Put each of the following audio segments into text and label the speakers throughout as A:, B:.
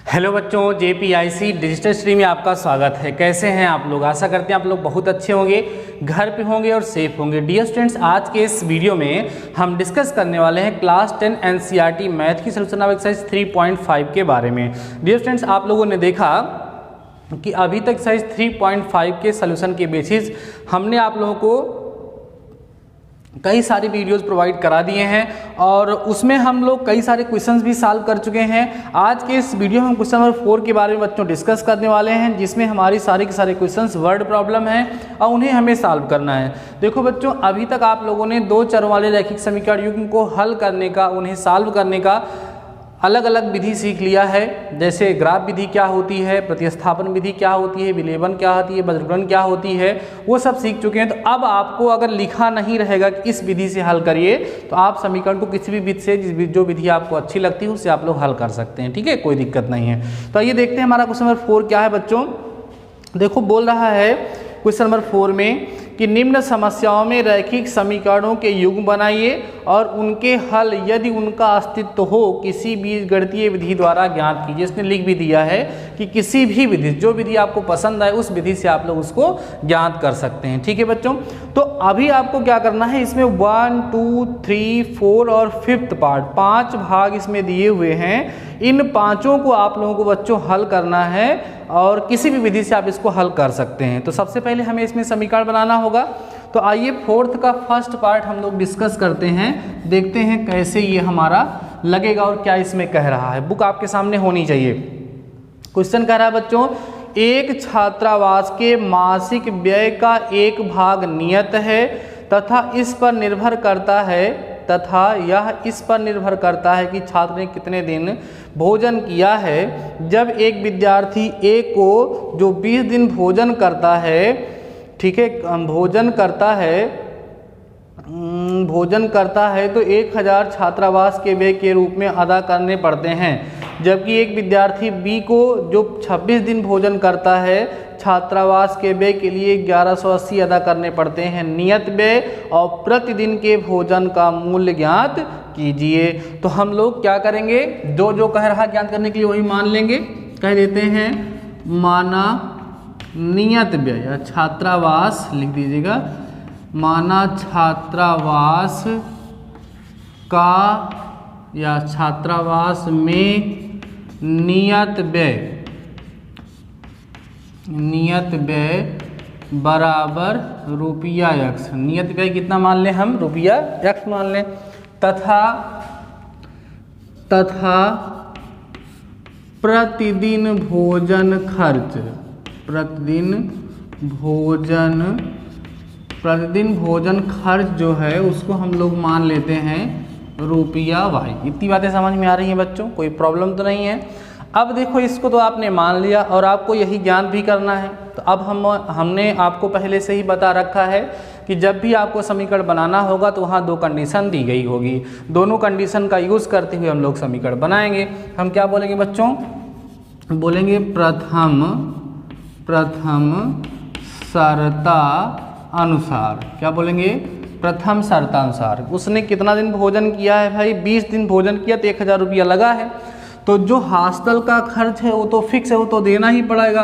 A: Hello बच्चों, JPIC digital stream में आपका स्वागत है। कैसे हैं आप लोग? आशा करते हैं आप लोग बहुत अच्छे होंगे, घर पे होंगे और सेफ होंगे। डियर स्टूडेंट्स, आज के इस वीडियो में हम डिस्कस करने वाले हैं क्लास 10 NCERT मैथ की सोल्यूशन ऑफ एक्सरसाइज 3.5 के बारे में। डियर स्टूडेंट्स, आप लोगों ने देखा कि अभी तक एक्सरसाइज 3.5 के सोल्यूशन के बेसिस हमने आप लोगों को कई सारी वीडियोस प्रोवाइड करा दिए हैं और उसमें हम लोग कई सारे क्वेश्चंस भी सॉल्व कर चुके हैं। आज के इस वीडियो में हम क्वेश्चन नंबर 4 के बारे में बच्चों डिस्कस करने वाले हैं, जिसमें हमारी सारे के सारे क्वेश्चंस वर्ड प्रॉब्लम हैं और उन्हें हमें सॉल्व करना है। देखो बच्चों, अभी तक आप लोगों ने दो चरों वाले रैखिक समीकरण युग्म को हल करने का, उन्हें सॉल्व करने का अलग अलग विधि सीख लिया है। जैसे ग्राफ विधि क्या होती है, प्रतिस्थापन विधि क्या होती है, विलेबन क्या होती है, वज्रगुणन क्या होती है, वो सब सीख चुके हैं। तो अब आपको अगर लिखा नहीं रहेगा कि इस विधि से हल करिए, तो आप समीकरण को किसी भी विधि से, जो विधि आपको अच्छी लगती है उससे आप लोग हल कर सकते हैं। ठीक है, कोई दिक्कत नहीं है। तो आइए देखते हैं हमारा क्वेश्चन नंबर 4 क्या है बच्चों। देखो, बोल रहा है क्वेश्चन नंबर 4 में कि निम्न समस्याओं में रैखिक समीकरणों के युग्म बनाइए और उनके हल यदि उनका अस्तित्व हो किसी बीजगणितीय विधि द्वारा ज्ञात कीजिए। इसने लिख भी दिया है कि किसी भी विधि, जो विधि आपको पसंद आए उस विधि से आप लोग उसको ज्ञात कर सकते हैं। ठीक है बच्चों, तो अभी आपको क्या करना है, इसमें 1, 2, 3, 4 और 5th पार्ट, 5 भाग इसमें दिए हुए हैं। इन पांचों को आप लोगों को बच्चों हल करना है और किसी भी विधि से आप इसको हल कर सकते हैं। तो सबसे पहले हमें इसमें समीकरण बनाना होगा। तो आइए 4th का फर्स्ट पार्ट हम लोग डिस्कस करते हैं, देखते हैं कैसे ये हमारा लगेगा और क्या इसमें कह रहा है। बुक आपके सामने होनी चाहिए। क्वेश्चन कह रहा है बच्चों, एक छात्रावास के मासिक व्यय का एक भाग नियत है तथा इस पर निर्भर करता है कि छात्र ने कितने दिन भोजन किया है। जब एक विद्यार्थी ए को जो 20 दिन भोजन करता है, ठीक है, भोजन करता है तो 1000 छात्रावास के व्यय के रूप में अदा करने पड़ते हैं। जबकि एक विद्यार्थी बी को जो 26 दिन भोजन करता है, छात्रावास के व्यय के लिए 1180 अदा करने पड़ते हैं। नियत व्यय और प्रतिदिन के भोजन का मूल्य ज्ञात कीजिए। तो हम लोग क्या करेंगे, जो जो कह रहा ज्ञात करने के लिए वही मान लेंगे। कह देते हैं माना नियत व्यय या छात्रावास लिख दीजिएगा, माना छात्रावास का या छात्रावास में नियत व्यय बराबर रुपया x। नियत व्यय कितना मान लें हम, रुपया x मान लें। तथा प्रतिदिन भोजन खर्च, प्रतिदिन भोजन खर्च जो है उसको हम लोग मान लेते हैं रुपया y। इतनी बातें समझ में आ रही हैं बच्चों, कोई प्रॉब्लम तो नहीं है। अब देखो, इसको तो आपने मान लिया और आपको यही ज्ञान भी करना है। तो अब हमने आपको पहले से ही बता रखा है कि जब भी आपको समीकरण बनाना होगा तो वहाँ दो कंडीशन दी गई होगी। दोनों कंडीशन का यूज़ करते हुए हम लोग समीकरण बनाएंगे। हम क्या बोलेंगे बच्चों, बोलेंगे प्रथम शर्ता अनुसार। क्या बोलेंगे, प्रथम शर्तानुसार। उसने कितना दिन भोजन किया है भाई, 20 दिन भोजन किया तो 1000 रुपया लगा है। तो जो हॉस्टल का खर्च है वो तो फिक्स है, वो तो देना ही पड़ेगा।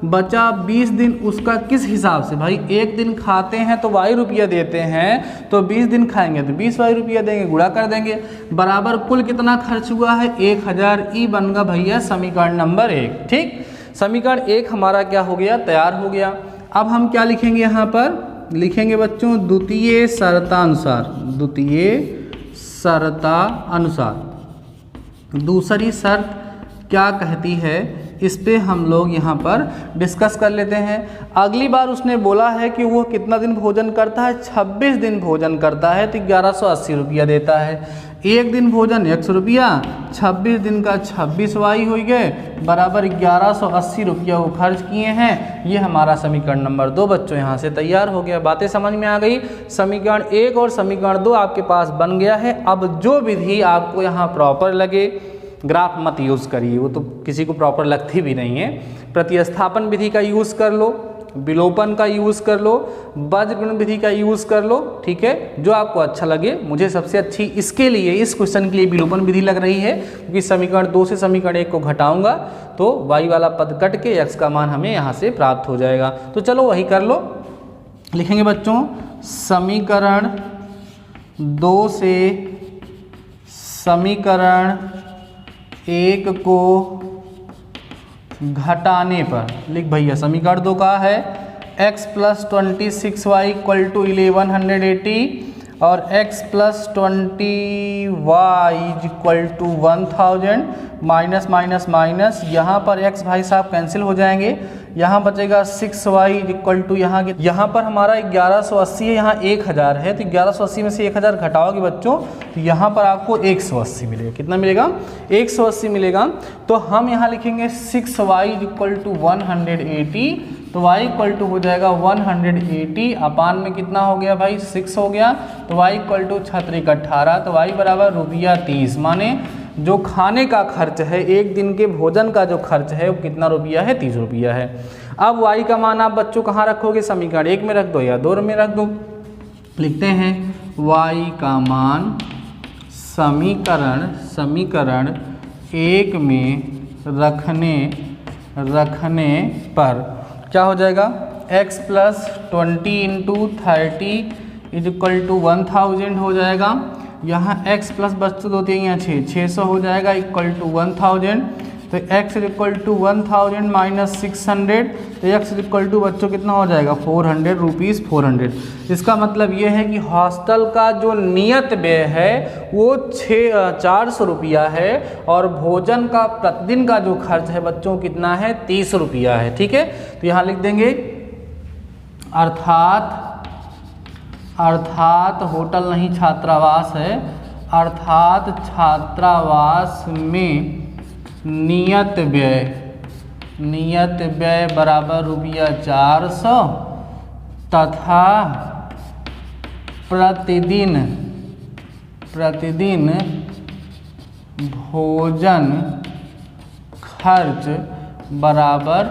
A: बचा 20 दिन, उसका किस हिसाब से भाई, एक दिन खाते हैं तो y रुपया देते हैं, तो 20 दिन खाएंगे तो 20 y रुपया देंगे, गुणा कर देंगे, बराबर कुल कितना खर्च हुआ है 1000। ई बन गया भैया समीकरण नंबर 1। ठीक, समीकरण 1 हमारा क्या हो गया, तैयार हो गया। अब हम क्या लिखेंगे, यहाँ पर लिखेंगे बच्चों द्वितीय शर्तानुसार। दूसरी शर्त क्या कहती है, इस पे हम लोग यहाँ पर डिस्कस कर लेते हैं। अगली बार उसने बोला है कि वो कितना दिन भोजन करता है, 26 दिन भोजन करता है तो 1180 रुपया देता है। एक दिन भोजन 100 रुपया, 26 दिन का 26 y हो गए, बराबर 1180 रुपया वो खर्च किए हैं। ये हमारा समीकरण नंबर 2 बच्चों यहाँ से तैयार हो गया। बातें समझ में आ गई। समीकरण 1 और समीकरण 2 आपके पास बन गया है। अब जो विधि आपको यहाँ प्रॉपर लगे, ग्राफ मत यूज़ करिए, वो तो किसी को प्रॉपर लगती भी नहीं है। प्रतिस्थापन विधि का यूज़ कर लो, विलोपन का यूज़ कर लो, बीजगणित विधि का यूज़ कर लो, ठीक है, जो आपको अच्छा लगे। मुझे सबसे अच्छी इसके लिए, इस क्वेश्चन के लिए विलोपन विधि लग रही है, क्योंकि समीकरण 2 से समीकरण 1 को घटाऊंगा तो y वाला पद कट के x का मान हमें यहाँ से प्राप्त हो जाएगा। तो चलो वही कर लो। लिखेंगे बच्चों, समीकरण 2 से समीकरण 1 को घटाने पर, लिख भैया, समीकरण 2 का है x + 26y = 1180 और x + 20y = 1000 minus minus minus, यहाँ पर x भाई साहब कैंसिल हो जाएंगे, यहाँ बचेगा 6y = यहाँ पर हमारा 1180 है, यहाँ 1000 है, तो 1180 में से 1000 घटाओगे बच्चों तो यहाँ पर आपको 180 मिलेगा। कितना मिलेगा? 180 मिलेगा। तो हम यहाँ लिखेंगे 6y = 180, तो y = हो जाएगा 180 अपान में कितना हो गया भाई? 6 हो गया, तो y = 6×18, तो y बराबर ₹30। माने जो खाने का खर्च है, एक दिन के भोजन का जो खर्च है वो कितना रुपया है? 30 रुपया है। अब y का मान आप बच्चों कहाँ रखोगे? समीकरण 1 में रख दो या 2 में रख दो। लिखते हैं y का मान समीकरण 1 में रखने पर क्या हो जाएगा? x + 20 × 30 = 1000 हो जाएगा। यहाँ x प्लस बच्चों 2 3 यहाँ 600 हो जाएगा = 1000। तो x = 1000 माइनस 600, तो x = बच्चों कितना हो जाएगा? 400 रुपीज़ 400। इसका मतलब ये है कि हॉस्टल का जो नियत व्यय है वो 400 रुपया है और भोजन का प्रतिदिन का जो खर्च है बच्चों कितना है? 30 रुपया है। ठीक है, तो यहाँ लिख देंगे अर्थात होटल नहीं छात्रावास है, अर्थात छात्रावास में नियत व्यय बराबर ₹400 तथा प्रतिदिन भोजन खर्च बराबर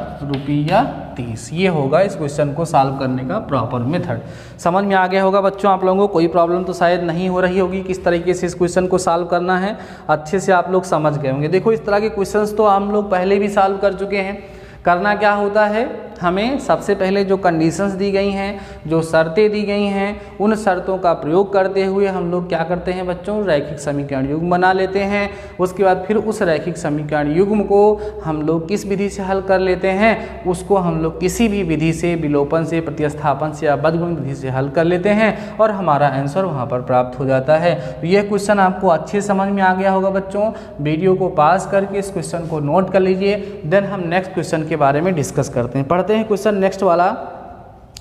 A: ₹30। ये होगा इस क्वेश्चन को सॉल्व करने का प्रॉपर मेथड। समझ में आ गया होगा बच्चों आप लोगों को? कोई प्रॉब्लम तो शायद नहीं हो रही होगी किस तरीके से इस क्वेश्चन को सॉल्व करना है, अच्छे से आप लोग समझ गए होंगे। देखो, इस तरह के क्वेश्चंस तो हम लोग पहले भी सॉल्व कर चुके हैं। करना क्या होता है, हमें सबसे पहले जो कंडीशंस दी गई हैं, जो शर्तें दी गई हैं, उन शर्तों का प्रयोग करते हुए हम लोग क्या करते हैं बच्चों? रैखिक समीकरण युग्म बना लेते हैं। उसके बाद फिर उस रैखिक समीकरण युग्म को हम लोग किस विधि से हल कर लेते हैं? उसको हम लोग किसी भी विधि से, विलोपन से, प्रतिस्थापन से या बीजगणित विधि से हल कर लेते हैं और हमारा आंसर वहाँ पर प्राप्त हो जाता है। तो यह क्वेश्चन आपको अच्छे समझ में आ गया होगा बच्चों। वीडियो को पास करके इस क्वेश्चन को नोट कर लीजिए, देन हम नेक्स्ट क्वेश्चन के बारे में डिस्कस करते हैं। पढ़ते हैं क्वेश्चन नेक्स्ट वाला।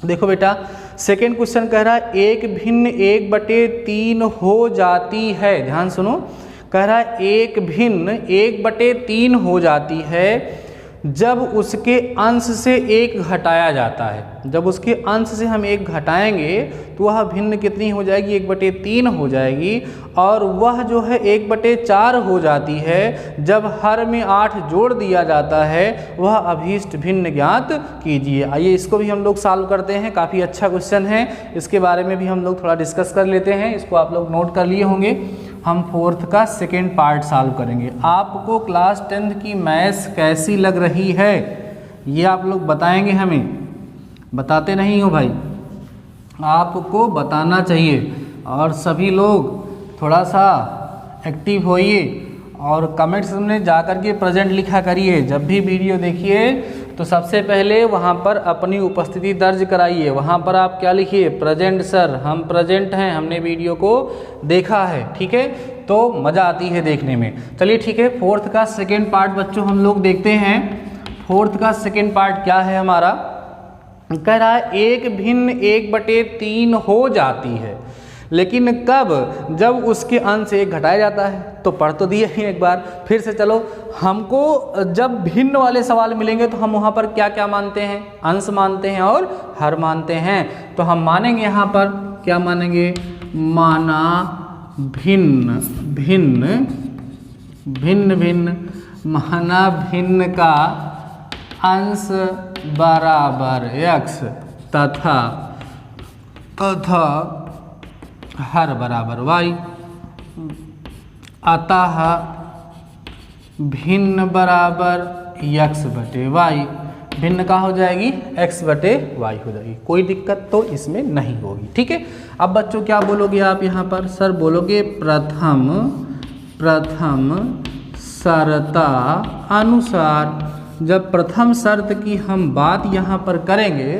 A: देखो बेटा, सेकेंड क्वेश्चन कह रहा है 1 भिन्न 1/3 हो जाती है। ध्यान सुनो, कह रहा है 1 भिन्न 1/3 हो जाती है जब उसके अंश से 1 घटाया जाता है। जब उसके अंश से हम 1 घटाएंगे तो वह भिन्न कितनी हो जाएगी? 1/3 हो जाएगी। और वह जो है 1/4 हो जाती है जब हर में 8 जोड़ दिया जाता है। वह अभीष्ट भिन्न ज्ञात कीजिए। आइए इसको भी हम लोग सॉल्व करते हैं। काफ़ी अच्छा क्वेश्चन है, इसके बारे में भी हम लोग थोड़ा डिस्कस कर लेते हैं। इसको आप लोग नोट कर लिए होंगे। हम 4th का सेकेंड पार्ट सॉल्व करेंगे। आपको क्लास 10th की मैथ्स कैसी लग रही है ये आप लोग बताएंगे, हमें बताते नहीं हो भाई, आपको बताना चाहिए। और सभी लोग थोड़ा सा एक्टिव होइए और कमेंट्स में जा कर के प्रेजेंट लिखा करिए। जब भी वीडियो देखिए तो सबसे पहले वहाँ पर अपनी उपस्थिति दर्ज कराइए। वहाँ पर आप क्या लिखिए? प्रेजेंट सर, हम प्रेजेंट हैं, हमने वीडियो को देखा है। ठीक है, तो मज़ा आती है देखने में। चलिए ठीक है, 4th का सेकेंड पार्ट बच्चों हम लोग देखते हैं। 4th का सेकेंड पार्ट क्या है हमारा? कह रहा है 1 भिन्न 1/3 हो जाती है, लेकिन कब? जब उसके अंश से 1 घटाया जाता है। तो पढ़ तो दिए ही एक बार, फिर से चलो। हमको जब भिन्न वाले सवाल मिलेंगे तो हम वहाँ पर क्या क्या मानते हैं? अंश मानते हैं और हर मानते हैं। तो हम मानेंगे यहाँ पर क्या मानेंगे? माना भिन्न भिन्न भिन्न भिन्न, माना भिन्न का अंश बराबर x तथा हर बराबर y, अतः भिन्न बराबर x बटे y। भिन्न का हो जाएगी x बटे y हो जाएगी। कोई दिक्कत तो इसमें नहीं होगी। ठीक है, अब बच्चों क्या बोलोगे आप यहाँ पर? सर बोलोगे प्रथम शर्ता अनुसार। जब प्रथम शर्त की हम बात यहाँ पर करेंगे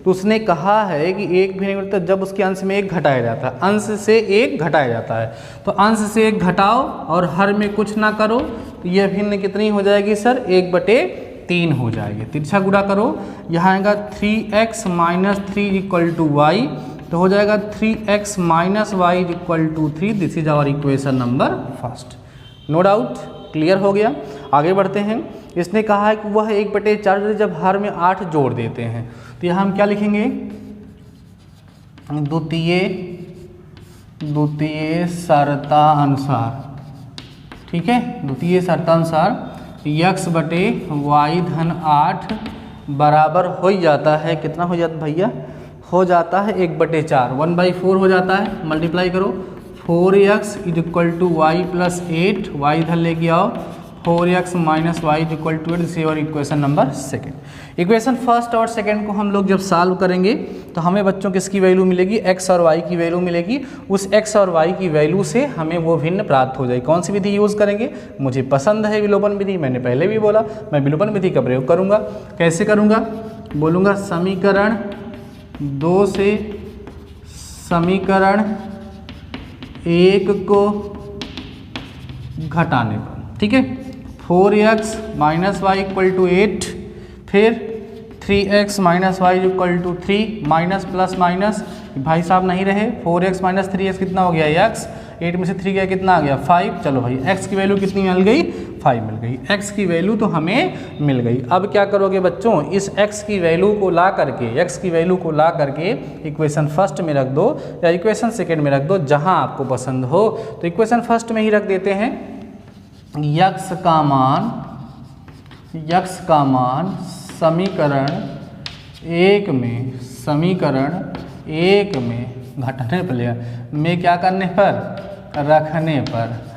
A: तो उसने कहा है कि एक भिन्न वृत्त जब उसके अंश में एक घटाया जाता है, अंश से एक घटाया जाता है, तो अंश से एक घटाओ और हर में कुछ ना करो, तो यह भिन्न कितनी हो जाएगी सर? 1/3 हो जाएगी। तिरछा गुणा करो, यहाँ आएगा 3x minus 3 equal to Y, तो हो जाएगा 3x minus Y equal to 3। This is our equation number first. No doubt, clear हो गया। आगे बढ़ते हैं। इसने कहा है कि वह 1/4 जब हर में 8 जोड़ देते हैं, तो यहाँ हम क्या लिखेंगे? द्वितीय शर्तानुसार। ठीक है, द्वितीय शर्तानुसार x बटे वाई धन 8 बराबर हो ही जाता है, कितना हो जाता भैया? हो जाता है 1/4, 1/4 हो जाता है। मल्टीप्लाई करो, 4x is equal to Y plus 8, Y इधर लेके आओ, 4x minus Y is equal to 8। This is और equation number second. Equation first और सेकेंड को हम लोग जब सॉल्व करेंगे तो हमें बच्चों किसकी वैल्यू मिलेगी? x और y की वैल्यू मिलेगी। उस x और y की वैल्यू से हमें वो भिन्न प्राप्त हो जाएगी। कौन सी विधि यूज़ करेंगे? मुझे पसंद है विलोपन विधि, मैंने पहले भी बोला मैं विलोपन विधि का प्रयोग करूँगा। कैसे करूँगा? बोलूँगा समीकरण 2 से समीकरण 1 को घटाने पर। ठीक है, 4x minus Y equal to 8, फिर 3x minus Y equal to 3, minus plus minus भाई साहब नहीं रहे, 4x माइनस 3x कितना हो गया? x, 8 में से 3 गया कितना आ गया? 5। चलो भाई x की वैल्यू कितनी मिल गई? 5 मिल गई। x की वैल्यू तो हमें मिल गई। अब क्या करोगे बच्चों? इस x की वैल्यू को ला करके इक्वेशन फर्स्ट में रख दो या इक्वेशन सेकेंड में रख दो, जहां आपको पसंद हो। तो इक्वेशन फर्स्ट में ही रख देते हैं। x का मान समीकरण 1 में घटाने पर में क्या करने पर?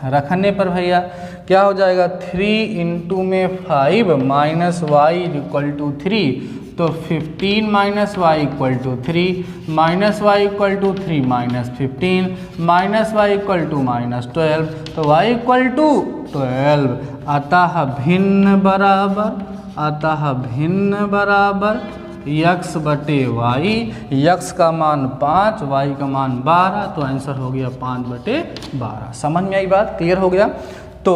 A: रखने पर भैया क्या हो जाएगा? 3 इंटू में 5 माइनस वाई इक्वल टू 3, तो 15 minus Y equal to 3, minus Y equal to 3 minus 15, minus Y equal to minus 12, तो वाई इक्वल टू 12। अतः भिन्न बराबर x बटे वाई। x का मान 5, y का मान 12, तो आंसर हो गया 5/12। समझ में आई बात? क्लियर हो गया? तो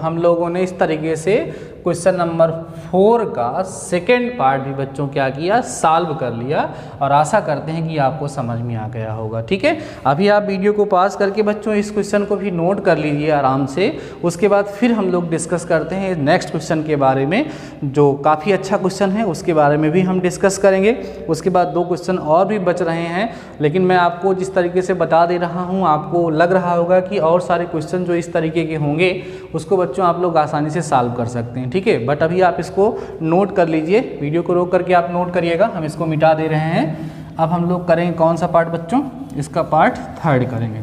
A: हम लोगों ने इस तरीके से क्वेश्चन नंबर 4 का सेकेंड पार्ट भी बच्चों क्या किया? सॉल्व कर लिया, और आशा करते हैं कि आपको समझ में आ गया होगा। ठीक है, अभी आप वीडियो को पॉज करके बच्चों इस क्वेश्चन को भी नोट कर लीजिए आराम से। उसके बाद फिर हम लोग डिस्कस करते हैं नेक्स्ट क्वेश्चन के बारे में, जो काफ़ी अच्छा क्वेश्चन है, उसके बारे में भी हम डिस्कस करेंगे। उसके बाद 2 क्वेश्चन और भी बच रहे हैं, लेकिन मैं आपको जिस तरीके से बता दे रहा हूँ, आपको लग रहा होगा कि और सारे क्वेश्चन जो इस तरीके के होंगे उसको बच्चों आप लोग आसानी से सॉल्व कर सकते हैं। ठीक है, बट अभी आप इसको नोट कर लीजिए, वीडियो को रोक करके आप नोट करिएगा। हम इसको मिटा दे रहे हैं। अब हम लोग करेंगे कौन सा पार्ट बच्चों? इसका पार्ट 3 करेंगे।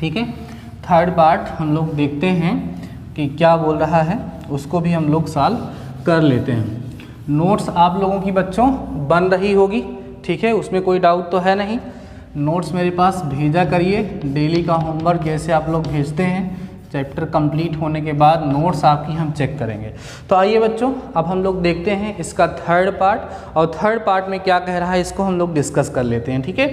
A: ठीक है, 3rd पार्ट हम लोग देखते हैं कि क्या बोल रहा है, उसको भी हम लोग सॉल्व कर लेते हैं। नोट्स आप लोगों की बच्चों बन रही होगी, ठीक है, उसमें कोई डाउट तो है नहीं। नोट्स मेरे पास भेजा करिए, डेली का होमवर्क जैसे आप लोग भेजते हैं। चैप्टर कंप्लीट होने के बाद नोट्स आपकी हम चेक करेंगे। तो आइए बच्चों, अब हम लोग देखते हैं इसका 3rd पार्ट, और 3rd पार्ट में क्या कह रहा है इसको हम लोग डिस्कस कर लेते हैं। ठीक है,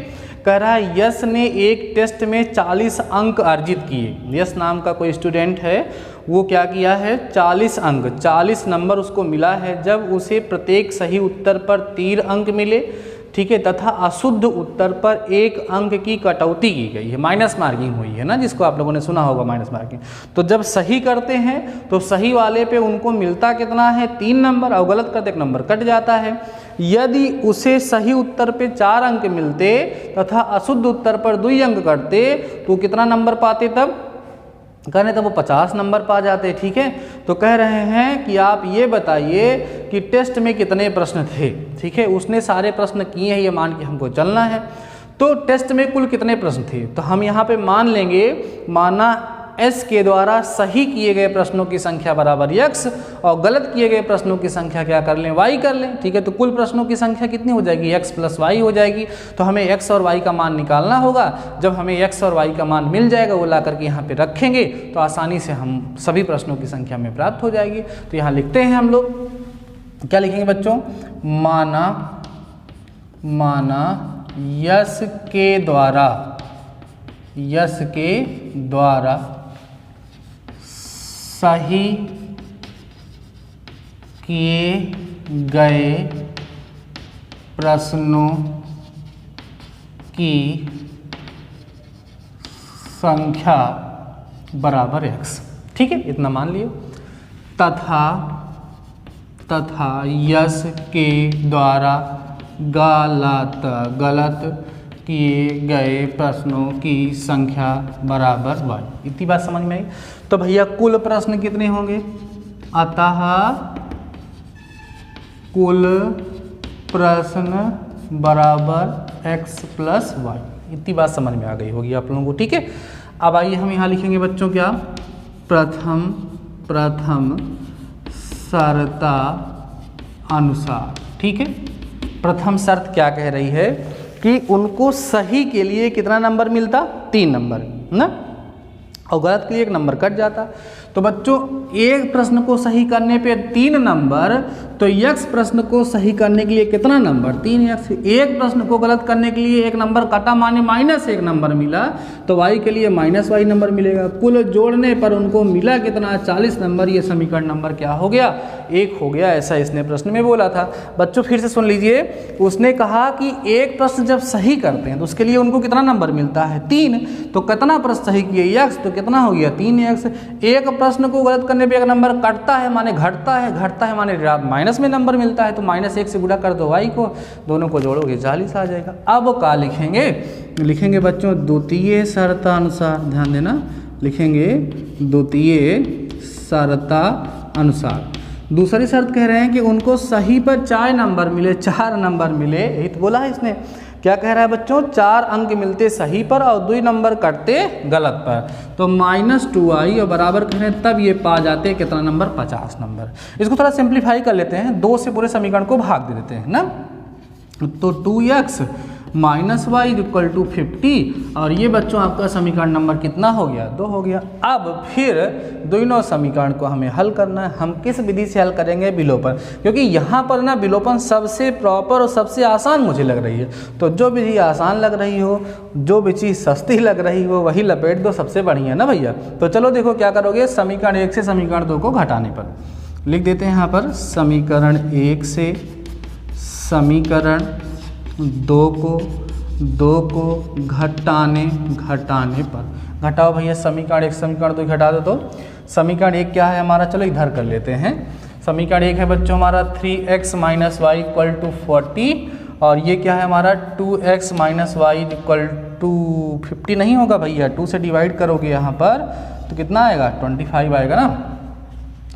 A: कह रहा है यश ने एक टेस्ट में 40 अंक अर्जित किए। यश नाम का कोई स्टूडेंट है, वो क्या किया है? 40 अंक, 40 नंबर उसको मिला है। जब उसे प्रत्येक सही उत्तर पर 3 अंक मिले, ठीक है, तथा अशुद्ध उत्तर पर 1 अंक की कटौती की गई है, माइनस मार्किंग हुई है ना, जिसको आप लोगों ने सुना होगा माइनस मार्किंग। तो जब सही करते हैं तो सही वाले पे उनको मिलता कितना है? 3 नंबर, और गलत करते 1 नंबर कट जाता है। यदि उसे सही उत्तर पे 4 अंक मिलते तथा अशुद्ध उत्तर पर 2 अंक कटते तो कितना नंबर पाते? तब कहने तब वो 50 नंबर पा जाते। ठीक है, तो कह रहे हैं कि आप ये बताइए कि टेस्ट में कितने प्रश्न थे, ठीक है, उसने सारे प्रश्न किए हैं ये मान के हमको चलना है। तो टेस्ट में कुल कितने प्रश्न थे, तो हम यहाँ पे मान लेंगे, माना एस के द्वारा सही किए गए प्रश्नों की संख्या बराबर x और गलत किए गए प्रश्नों की संख्या क्या कर लें, y कर लें, ठीक है। तो कुल प्रश्नों की संख्या कितनी हो जाएगी, x प्लस y हो जाएगी। तो हमें x और y का मान निकालना होगा। जब हमें x और y का मान मिल जाएगा वो ला करके यहाँ पे रखेंगे तो आसानी से हम सभी प्रश्नों की संख्या में प्राप्त हो जाएगी। तो यहाँ लिखते हैं हम लोग, क्या लिखेंगे बच्चों, माना यस के द्वारा सही किए गए प्रश्नों की संख्या बराबर x, ठीक है, इतना मान लियो। तथा यस के द्वारा गलत किए गए प्रश्नों की संख्या बराबर y, इतनी बात समझ में आई। तो भैया कुल प्रश्न कितने होंगे, अतः कुल प्रश्न बराबर x प्लस y, इतनी बात समझ में आ गई होगी आप लोगों को, ठीक है। अब आइए हम यहाँ लिखेंगे बच्चों क्या, प्रथम शर्ता अनुसार, ठीक है। प्रथम शर्त क्या कह रही है कि उनको सही के लिए कितना नंबर मिलता, 3 नंबर ना, और गलत के लिए 1 नंबर कट जाता। तो बच्चों एक प्रश्न को सही करने पे 3 नंबर, तो x प्रश्न को सही करने के लिए कितना नंबर, 3x। एक प्रश्न को गलत करने के लिए 1 नंबर कटा माने -1 नंबर मिला, तो y के लिए -y नंबर मिलेगा। कुल जोड़ने पर उनको मिला कितना, 40 नंबर। ये समीकरण नंबर क्या हो गया, 1 हो गया, ऐसा इसने प्रश्न में बोला था। बच्चों फिर से सुन लीजिए, उसने कहा कि एक प्रश्न जब सही करते हैं तो उसके लिए उनको कितना नंबर मिलता है, 3। तो कितना प्रश्न सही किए, x, तो कितना हो गया 3x। एक प्रश्न को गलत करने पे 1 नंबर कटता है माने घटता है माने माइनस में नंबर मिलता है, तो -1 से गुणा कर दो y को, दोनों को जोड़ोगे 40 आ जाएगा। अब क्या लिखेंगे बच्चों, द्वितीय शर्तानुसार, ध्यान देना, लिखेंगे द्वितीय शर्तानुसार। दूसरी शर्त कह रहे हैं कि उनको सही पर 4 नंबर मिले, यही तो बोला है इसने। क्या कह रहा है बच्चों, 4 अंक मिलते सही पर और 2 नंबर कटते गलत पर, तो -2i और बराबर कह रहे हैं, तब ये पा जाते कितना नंबर, 50 नंबर। इसको थोड़ा सिंप्लीफाई कर लेते हैं, 2 से पूरे समीकरण को भाग दे देते हैं ना। तो 2x -y = 50, और ये बच्चों आपका समीकरण नंबर कितना हो गया, 2 हो गया। अब फिर दोनों समीकरण को हमें हल करना है। हम किस विधि से हल करेंगे, विलोपन, क्योंकि यहाँ पर ना विलोपन सबसे प्रॉपर और सबसे आसान मुझे लग रही है। तो जो विधि आसान लग रही हो, जो भी चीज़ सस्ती लग रही हो, वही लपेट दो, सबसे बढ़िया ना भैया। तो चलो देखो क्या करोगे, समीकरण 1 से समीकरण 2 को घटाने पर लिख देते हैं यहाँ पर, समीकरण 1 से समीकरण 2 को घटाने पर, घटाओ भैया, समीकरण 1 समीकरण 2 घटा दो। तो समीकरण 1 क्या है हमारा, चलो इधर कर लेते हैं। समीकरण 1 है बच्चों हमारा 3x - y = 40, और ये क्या है हमारा 2x - y = 50 नहीं होगा भैया, 2 से डिवाइड करोगे यहाँ पर तो कितना आएगा, 25 आएगा ना।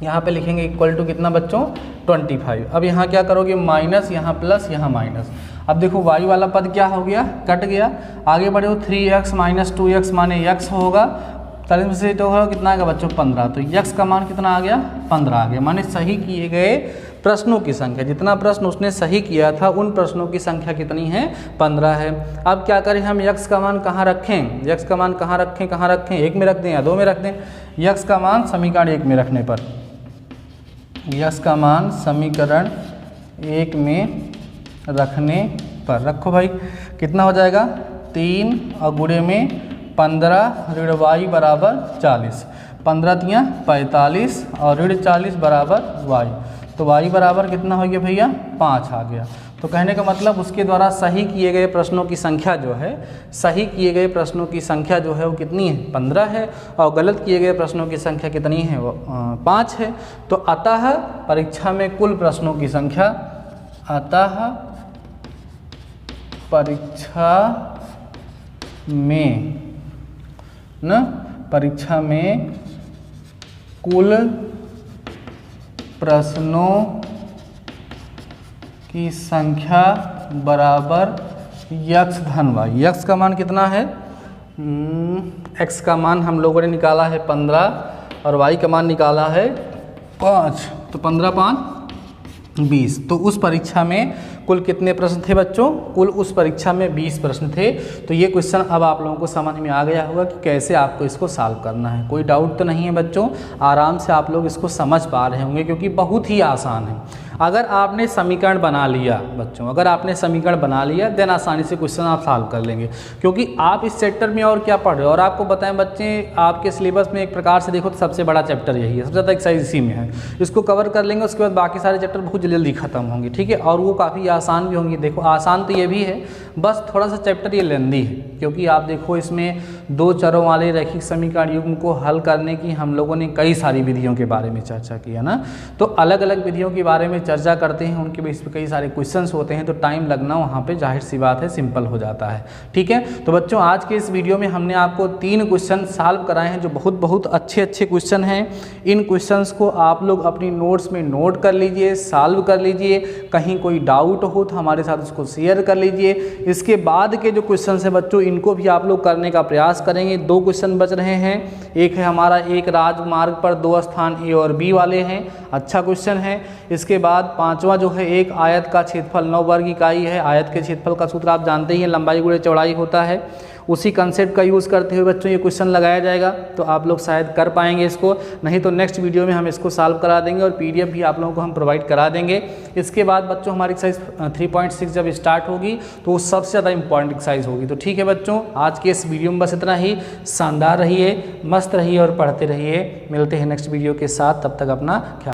A: यहाँ पे लिखेंगे इक्वल टू कितना बच्चों, 25। अब यहाँ क्या करोगे, माइनस, यहाँ प्लस, यहाँ माइनस। अब देखो y वाला पद क्या हो गया, कट गया। आगे बढ़े हो, 3x - 2x माने x होगा, 40 से तो होगा कितना आएगा बच्चों, 15। तो x का मान कितना आ गया, 15 आ गया। माने सही किए गए प्रश्नों की संख्या, जितना प्रश्न उसने सही किया था उन प्रश्नों की संख्या कितनी है, 15 है। अब क्या करें हम, x का मान कहाँ रखें, x का मान कहाँ रखें, 1 में रख दें या 2 में रख दें। x का मान समीकरण 1 में रखने पर, x का मान समीकरण 1 में रखने पर रखो भाई, कितना हो जाएगा, 3 और गुणे में 15 ऋण y बराबर 40, 15 तियाँ 45 और ऋण 40 बराबर y। तो y बराबर कितना हो गया भैया, 5 आ गया। तो कहने का मतलब उसके द्वारा सही किए गए प्रश्नों की संख्या जो है, सही किए गए प्रश्नों की संख्या जो है वो कितनी है, 15 है, और गलत किए गए प्रश्नों की संख्या कितनी है, वो 5 है। तो अतः परीक्षा में कुल प्रश्नों की संख्या, अतः परीक्षा में कुल प्रश्नों की संख्या बराबर यक्स धन वाई। यक्स का मान कितना है, एक्स का मान हम लोगों ने निकाला है 15 और वाई का मान निकाला है 5, तो 15 5 20। तो उस परीक्षा में कुल कितने प्रश्न थे बच्चों, कुल उस परीक्षा में 20 प्रश्न थे। तो ये क्वेश्चन अब आप लोगों को समझ में आ गया होगा कि कैसे आपको इसको सॉल्व करना है। कोई डाउट तो नहीं है बच्चों, आराम से आप लोग इसको समझ पा रहे होंगे क्योंकि बहुत ही आसान है। अगर आपने समीकरण बना लिया बच्चों, अगर आपने समीकरण बना लिया देन आसानी से क्वेश्चन आप सॉल्व कर लेंगे, क्योंकि आप इस चैप्टर में और क्या पढ़ रहे हो। और आपको बताएं बच्चे, आपके सिलेबस में एक प्रकार से देखो तो सबसे बड़ा चैप्टर यही है, सबसे ज़्यादा एक्सरसाइज इसी में है। इसको कवर कर लेंगे, उसके बाद बाकी सारे चैप्टर बहुत जल्दी खत्म होंगे, ठीक है, और वो काफ़ी आसान भी होंगे। देखो आसान तो ये भी है, बस थोड़ा सा चैप्टर ये लेंदी है, क्योंकि आप देखो इसमें 2 चरों वाले रैखिक समीकरण युग्म को हल करने की हम लोगों ने कई सारी विधियों के बारे में चर्चा की है ना। तो अलग अलग विधियों के बारे में चर्चा करते हैं, उनके बेस पे कई सारे क्वेश्चंस होते हैं, तो टाइम लगना वहाँ पे जाहिर सी बात है सिंपल हो जाता है, ठीक है। तो बच्चों आज के इस वीडियो में हमने आपको 3 क्वेश्चन सॉल्व कराए हैं जो बहुत बहुत अच्छे क्वेश्चन हैं। इन क्वेश्चंस को आप लोग अपनी नोट्स में नोट कर लीजिए, सॉल्व कर लीजिए, कहीं कोई डाउट हो तो हमारे साथ उसको शेयर कर लीजिए। इसके बाद के जो क्वेश्चन हैं बच्चों, इनको भी आप लोग करने का प्रयास करेंगे। 2 क्वेश्चन बच रहे हैं, एक है हमारा एक राजमार्ग पर 2 स्थान ए और बी वाले हैं, अच्छा क्वेश्चन है। इसके बाद 5वां जो है एक आयत का क्षेत्रफल 9 वर्ग इकाई है। आयत के क्षेत्रफल का सूत्र आप जानते ही हैं, लंबाई गुणे चौड़ाई होता है। उसी कंसेप्ट का यूज़ करते हुए बच्चों ये क्वेश्चन लगाया जाएगा, तो आप लोग शायद कर पाएंगे इसको, नहीं तो नेक्स्ट वीडियो में हम इसको सॉल्व करा देंगे और पीडीएफ भी आप लोगों को हम प्रोवाइड करा देंगे। इसके बाद बच्चों हमारी एक्सरसाइज 3.6 जब स्टार्ट होगी तो वो सबसे ज़्यादा इंपॉर्टेंट एक्सरसाइज होगी। तो ठीक है बच्चों, आज के इस वीडियो में बस इतना ही। शानदार रहिए, मस्त रहिए और पढ़ते रहिए। मिलते हैं नेक्स्ट वीडियो के साथ, तब तक अपना ख्याल